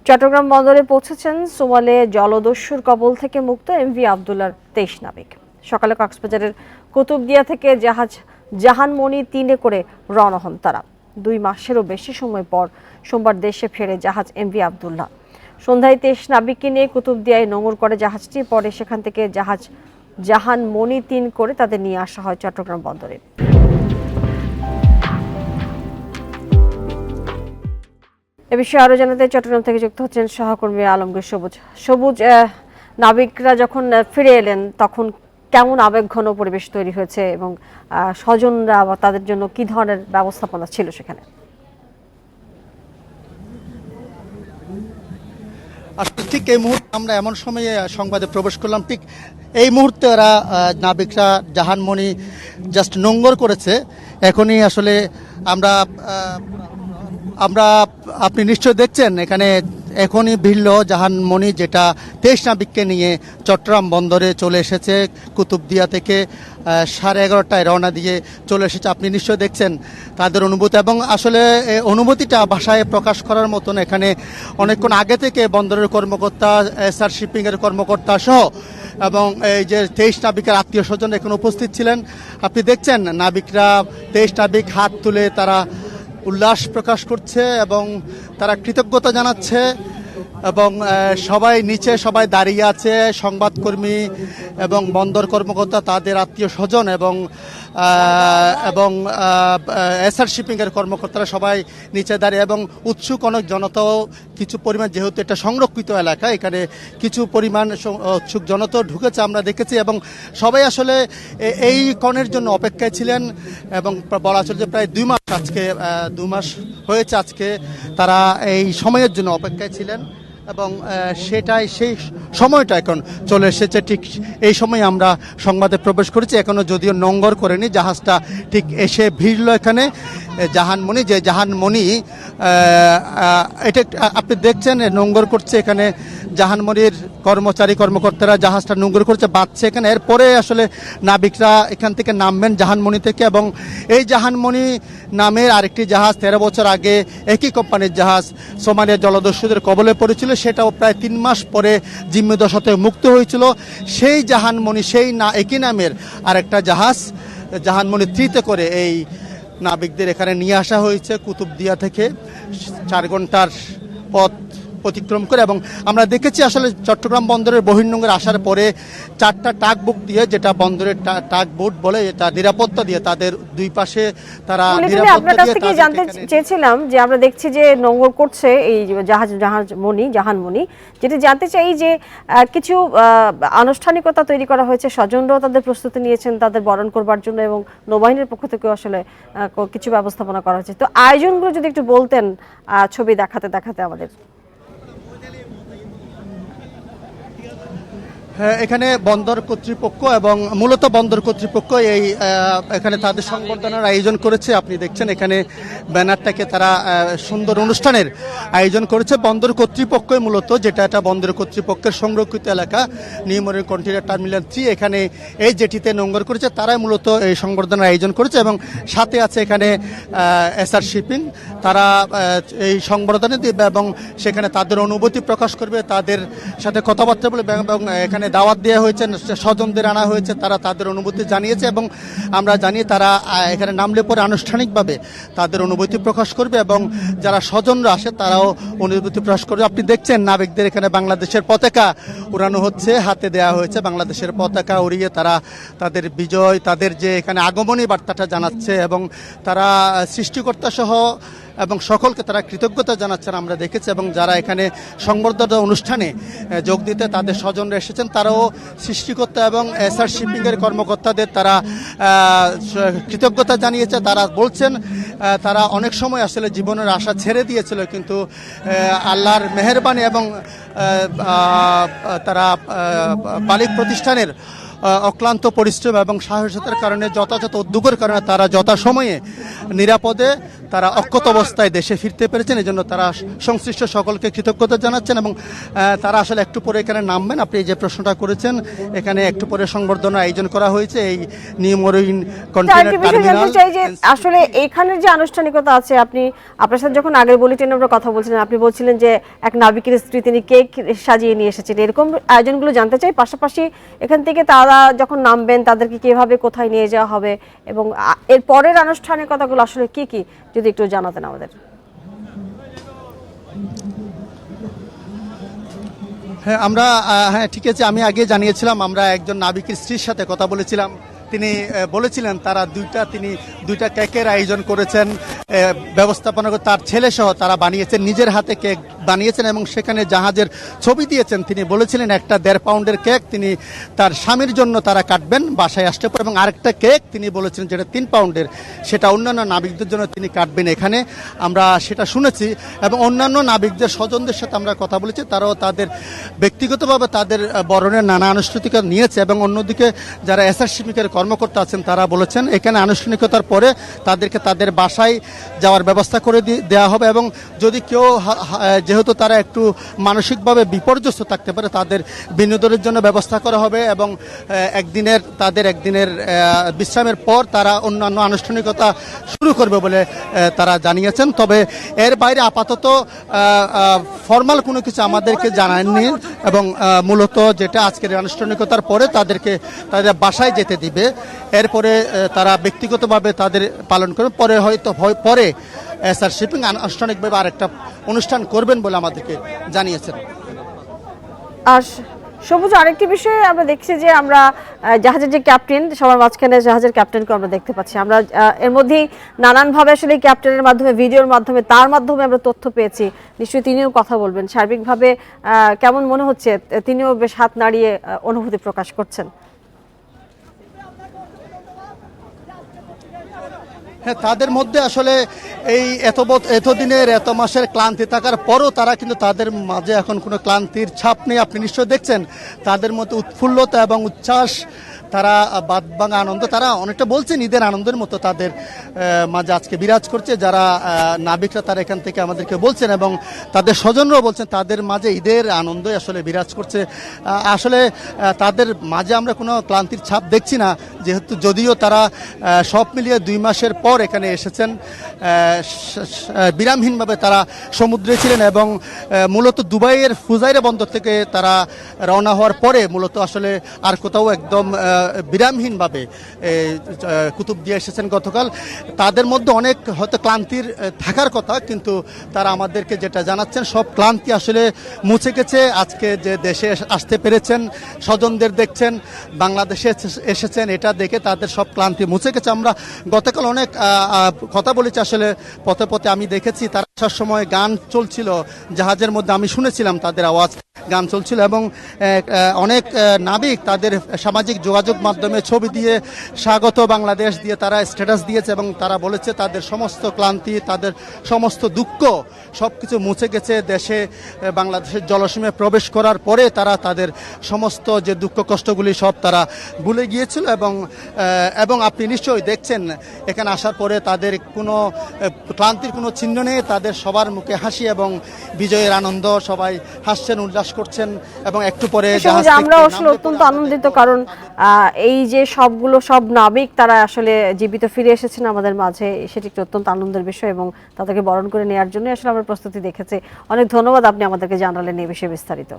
চট্টগ্রাম বন্দরে পৌঁছেছেন সোমালে জলদস্যুর কবল থেকে মুক্ত এমভি আবদুল্লাহর 23 নাবিক। সকালে কক্সবাজারের কুতুবদিয়া থেকে জাহাজ জাহানমণি 3-এ করে রওনা হন তারা। 2 মাসেরও বেশি সময় পর সোমবার দেশে ফেরে জাহাজ এমভি আবদুল্লাহ। সন্ধ্যায় 23 নাবিককে নিয়ে কুতুবদিয়ায় নোঙর করে জাহাজটি, পরে সেখান থেকে জাহাজ জাহানমণি 3 করে তাদের নিয়ে আসা হয় চট্টগ্রাম বন্দরে। এ বিষয়ে আরো জানাতে চট্টগ্রাম থেকে যুক্ত হচ্ছেন সহকর্মী আলমগীর সবুজ। সবুজ, নাবিকরা যখন ফিরে এলেন তখন কেমন আবেগঘন পরিবেশ তৈরি হয়েছে এবং স্বজনরা বা তাদের জন্য কি ধরনের ব্যবস্থাপনা ছিল সেখানে? আসলে ঠিক এই মুহূর্তে আমরা এমন সময়ে সংবাদে প্রবেশ করলাম, ঠিক এই মুহূর্তে ওরা নাবিকরা জাহানমণি জাস্ট নোঙর করেছে। এখনই আসলে আমরা আপনি নিশ্চয় দেখছেন এখানে এখনই ভিড়ল জাহানমণি, যেটা 23 নাবিককে নিয়ে চট্টগ্রাম বন্দরে চলে এসেছে। কুতুবদিয়া থেকে 11:30টায় রওনা দিয়ে চলে এসেছে। আপনি নিশ্চয় দেখছেন তাদের অনুভূতি, এবং আসলে অনুভূতিটা ভাষায় প্রকাশ করার মতন। এখানে অনেকক্ষণ আগে থেকে বন্দরের কর্মকর্তা, এসআর শিপিংয়ের কর্মকর্তা সহ এবং এই যে 23 নাবিকের আত্মীয় স্বজন এখানে উপস্থিত ছিলেন। আপনি দেখছেন নাবিকরা 23 নাবিক হাত তুলে তারা উল্লাস প্রকাশ করছে এবং তারা কৃতজ্ঞতা জানাচ্ছে, এবং সবাই নিচে সবাই দাঁড়িয়ে আছে, সংবাদকর্মী এবং বন্দর কর্মকর্তা, তাদের আত্মীয় স্বজন এবং এসআর শিপিংয়ের কর্মকর্তারা সবাই নিচে দাঁড়িয়ে, এবং উৎসুক অনেক জনতাও কিছু পরিমাণ, যেহেতু এটা সংরক্ষিত এলাকা, এখানে কিছু পরিমাণ উৎসুক জনতাও ঢুকেছে আমরা দেখেছি। এবং সবাই আসলে এই ক্ষণের জন্য অপেক্ষায় ছিলেন, এবং বলা চলে যে প্রায় 2 মাস, আজকে 2 মাস হয়েছে আজকে তারা এই সময়ের জন্য অপেক্ষায় ছিলেন, এবং সেটাই সেই সময়টা এখন চলে এসেছে। ঠিক এই সময় আমরা সংবাদে প্রবেশ করেছি, এখনো যদিও নোঙর করেনি জাহাজটা, ঠিক এসে ভিড়ল এখানে জাহানমণি। যে জাহানমণি এটা আপনি দেখছেন নোঙর করছে এখানে জাহানমণির কর্মকর্তারা জাহাজটা নোঙর করছে, বাঁধছে এখানে। এরপরে আসলে নাবিকরা এখান থেকে নামবেন জাহানমণি থেকে, এবং এই জাহানমণি নামের আরেকটি জাহাজ 13 বছর আগে একই কোম্পানির জাহাজ সোমালিয়া জলদস্যুদের কবলে পড়েছিল, সেটাও প্রায় 3 মাস পরে জিম্মিদশাতে মুক্ত হয়েছিল। সেই জাহানমণি, সেই একই নামের আরেকটা জাহাজ জাহানমণি 3-তে করে এই নাবিকদের এখানে নিয়ে আসা হয়েছে কুতুবদিয়া থেকে 4 ঘন্টার পথ অতিক্রম করে। এবং আমরা দেখেছি আসলে চট্টগ্রাম বন্দরের বহির্নোঙরে আসার পরে 4টা টাগ বুক দিয়ে, যেটা বন্দরের টাগ বোট বলে, এটা নিরাপত্তা দিয়ে তাদের 2 পাশে তারা আপনার কাছ থেকে জানতে চেয়েছিলাম যে আমরা দেখছি যে নোঙর করছে এই জাহানমণি, যেটা জানতে চাই যে কিছু আনুষ্ঠানিকতা তৈরি করা হয়েছে, স্বজনরাও তাদের প্রস্তুতি নিয়েছেন তাদের বরণ করবার জন্য, এবং নৌবাহিনীর পক্ষ থেকে আসলে কিছু ব্যবস্থাপনা করা হয়েছে। তো আয়োজনগুলো যদি একটু বলতেন ছবি দেখাতে দেখাতে আমাদের। এখানে বন্দর কর্তৃপক্ষ এবং মূলত বন্দর কর্তৃপক্ষ এখানে তাদের সংবর্ধনার আয়োজন করেছে। আপনি দেখছেন এখানে ব্যানারটাকে তারা সুন্দর অনুষ্ঠানের আয়োজন করেছে বন্দর কর্তৃপক্ষই মূলত, যেটা এটা বন্দর কর্তৃপক্ষের সংরক্ষিত এলাকা নিউ মেরিন কন্টেইনার টার্মিনাল 3, এখানে এই জেটিতে নোঙর করেছে, তারাই মূলত এই সংবর্ধনার আয়োজন করেছে। এবং সাথে আছে এখানে এসআর শিপিং, তারা এই সংবর্ধনা দিবে এবং সেখানে তাদের অনুভূতি প্রকাশ করবে, তাদের সাথে কথাবার্তা বলবে, এবং এখানে দাওয়াত দেওয়া হয়েছে, স্বজনদের আনা হয়েছে, তারা তাদের অনুভূতি জানিয়েছে, এবং আমরা জানি তারা এখানে নামলে পরে আনুষ্ঠানিকভাবে তাদের অনুভূতি প্রকাশ করবে, এবং যারা স্বজনরা আসে তারাও অনুভূতি প্রকাশ করবে। আপনি দেখছেন নাবিকদের এখানে বাংলাদেশের পতাকা উড়ানো হচ্ছে, হাতে দেওয়া হয়েছে বাংলাদেশের পতাকা উড়িয়ে তারা তাদের বিজয়, তাদের যে এখানে আগমনী বার্তাটা জানাচ্ছে, এবং তারা সৃষ্টিকর্তা সহ এবং সকলকে তারা কৃতজ্ঞতা জানাচ্ছেন আমরা দেখেছি। এবং যারা এখানে সংবর্ধনা অনুষ্ঠানে যোগ দিতে তাদের স্বজনরা এসেছেন, তারাও সৃষ্টিকর্তা এবং এসআর শিপিংয়ের কর্মকর্তাদের তারা কৃতজ্ঞতা জানিয়েছে। তারা বলছেন তারা অনেক সময় আসলে জীবনের আশা ছেড়ে দিয়েছিল, কিন্তু আল্লাহর মেহেরবানি এবং তারা মালিক প্রতিষ্ঠানের অক্লান্ত পরিশ্রম এবং সাহসিকতার কারণে, যথাযথ উদ্যোগের কারণে তারা যথাসময়ে নিরাপদে তারা অক্ষত অবস্থায় দেশে ফিরতে পেরেছেন। এজন্য তারা সংশ্লিষ্ট সকলকে কৃতজ্ঞতা জানাচ্ছেন এবং তারা আসলে একটু পরে এখানে নামবেন। আপনি যে প্রশ্নটা করেছেন, এখানে একটু পরে সংবর্ধনা আয়োজন করা হয়েছে এই নিউ মরিন কন্টেইনার টার্মিনাল। আসলে এখানের যে আনুষ্ঠানিকতা আছে, আপনার সাথে যখন আগের বুলেটিনে আমরা কথা বলছিলেন, আপনি বলছিলেন যে এক নাবিকের স্ত্রী তিনি কেক সাজিয়ে নিয়ে এসেছেন, এরকম আয়োজনগুলো জানতে চাই। পাশাপাশি এখান থেকে তারা যখন নামবেন তাদেরকে কিভাবে কোথায় নিয়ে যাওয়া হবে এবং এর পরের আনুষ্ঠানিকতাগুলো আসলে কি কি যদি একটু জানাতেন আমাদের। হ্যাঁ, হ্যাঁ ঠিক আছে, আমি আগে জানিয়েছিলাম আমরা একজন নাবিকের স্ত্রীর সাথে কথা বলেছিলাম। তিনি বলেছিলেন তিনি দুইটা কেকের আয়োজন করেছেন, ব্যবস্থাপনা করে তার ছেলে সহ তারা বানিয়েছেন, নিজের হাতে কেক বানিয়েছেন এবং সেখানে জাহাজের ছবি দিয়েছেন। তিনি বলেছিলেন একটা 1.5 পাউন্ডের কেক তিনি তার স্বামীর জন্য তারা কাটবেন বাসায় আসতে পারে, এবং আরেকটা কেক তিনি বলেছেন যেটা 3 পাউন্ডের, সেটা অন্যান্য নাবিকদের জন্য তিনি কাটবেন এখানে। আমরা সেটা শুনেছি এবং অন্যান্য নাবিকদের স্বজনদের সাথে আমরা কথা বলেছি, তারাও তাদের ব্যক্তিগতভাবে তাদের বরণের নানা আনুষ্ঠানিকতা নিয়েছে। এবং অন্যদিকে যারা এসআর শিপিংয়ের কর্মকর্তা আছেন তারা বলেছেন এখানে আনুষ্ঠানিকতার পরে তাদেরকে তাদের বাসায় যাওয়ার ব্যবস্থা করে দেওয়া হবে এবং যদি কেউ যেহেতু তারা একটু মানসিকভাবে বিপর্যস্ত থাকতে পারে তাদের বিনোদনের জন্য ব্যবস্থা করা হবে এবং তাদের একদিনের বিশ্রামের পর তারা অন্যান্য আনুষ্ঠানিকতা শুরু করবে বলে তারা জানিয়েছেন। তবে এর বাইরে আপাতত ফর্মাল কোনো কিছু আমাদেরকে জানায়নি এবং মূলত যেটা আজকের আনুষ্ঠানিকতার পরে তাদেরকে তাদের বাসায় যেতে দিবে, এরপরে তারা ব্যক্তিগতভাবে তাদের পালন করবে। পরে এসআর শিপিং আনুষ্ঠানিকভাবে আরেকটা অনুষ্ঠান করবেন বলে আমাদেরকে জানিয়েছেন। আর সবুজ, আরেকটি বিষয়ে আমরা দেখছি যে আমরা জাহাজের যে ক্যাপ্টেন, সবার মাঝখানে জাহাজের ক্যাপ্টেনকে আমরা দেখতে পাচ্ছি। আমরা এর মধ্যেই নানানভাবে আসলে ক্যাপ্টেনের মাধ্যমে, ভিডিওর মাধ্যমে, তার মাধ্যমে আমরা তথ্য পেয়েছি। নিশ্চয়ই তিনিও কথা বলবেন। সার্বিকভাবে কেমন মনে হচ্ছে? তিনিও বেশ হাত নাড়িয়ে অনুভূতি প্রকাশ করছেন। হ্যাঁ, তাদের মধ্যে আসলে এই এতদিনের এত মাসের ক্লান্তি থাকার পরও তারা কিন্তু তাদের মাঝে এখন কোনো ক্লান্তির ছাপ নেই। আপনি নিশ্চয় দেখছেন তাদের মধ্যে উৎফুল্লতা এবং উচ্ছ্বাস, তারা বাদভাঙা আনন্দ, তারা অনেকটা বলছেন ঈদের আনন্দের মতো তাদের মাঝে আজকে বিরাজ করছে। যারা নাবিকরা তারা এখান থেকে আমাদেরকে বলছেন এবং তাদের স্বজনরাও বলছেন তাদের মাঝে ঈদের আনন্দই আসলে বিরাজ করছে। আসলে তাদের মাঝে আমরা কোনো ক্লান্তির ছাপ দেখছি না, যেহেতু যদিও তারা সব মিলিয়ে 2 মাসের পর এখানে এসেছেন। বিরামহীনভাবে তারা সমুদ্রে ছিলেন এবং মূলত দুবাইয়ের ফুজাইরা বন্দর থেকে তারা রওনা হওয়ার পরে মূলত আসলে আর কোথাও একদম বিরামহীনভাবে কুতুবদিয়া এসেছেন গতকাল। তাদের মধ্যে অনেক হয়তো ক্লান্তির থাকার কথা, কিন্তু তারা আমাদেরকে যেটা জানাচ্ছেন সব ক্লান্তি আসলে মুছে গেছে। আজকে যে দেশে আসতে পেরেছেন, স্বজনদের দেখছেন, বাংলাদেশে এসেছেন, এটা দেখে তাদের সব ক্লান্তি মুছে গেছে। আমরা গতকাল অনেক কথা বলেছি, আসলে পথে পথে আমি দেখেছি তারা আসার সময় গান চলছিল জাহাজের মধ্যে, আমি শুনেছিলাম তাদের আওয়াজ, গান চলছিল এবং অনেক নাবিক তাদের সামাজিক যোগাযোগ মাধ্যমে ছবি দিয়ে স্বাগত বাংলাদেশ দিয়ে তারা স্ট্যাটাস দিয়েছে এবং তারা বলেছে তাদের সমস্ত ক্লান্তি, তাদের সমস্ত দুঃখ সবকিছু মুছে গেছে। দেশে বাংলাদেশের জলসীমে প্রবেশ করার পরে তারা তাদের সমস্ত যে দুঃখ কষ্টগুলি সব তারা ভুলে গিয়েছিল এবং আপনি নিশ্চয়ই দেখছেন এখানে আসার পরে তাদের কোনো ক্লান্তির কোনো চিহ্ন নেই। তাদের সবার মুখে হাসি এবং বিজয়ের আনন্দ, সবাই হাসছেন, উল্লাস করছেন এবং একটু পরে আমরা আসলে অত্যন্ত আনন্দিত, কারণ এই যে সব নাবিক তারা আসলে জীবিত ফিরে এসেছেন আমাদের মাঝে, সেটি একটি অত্যন্ত আনন্দের বিষয় এবং তাদেরকে বরণ করে নেওয়ার জন্য আসলে আমরা প্রস্তুতি দেখেছি। অনেক ধন্যবাদ, আপনি আমাদেরকে জানালেন এই বিষয়ে বিস্তারিত।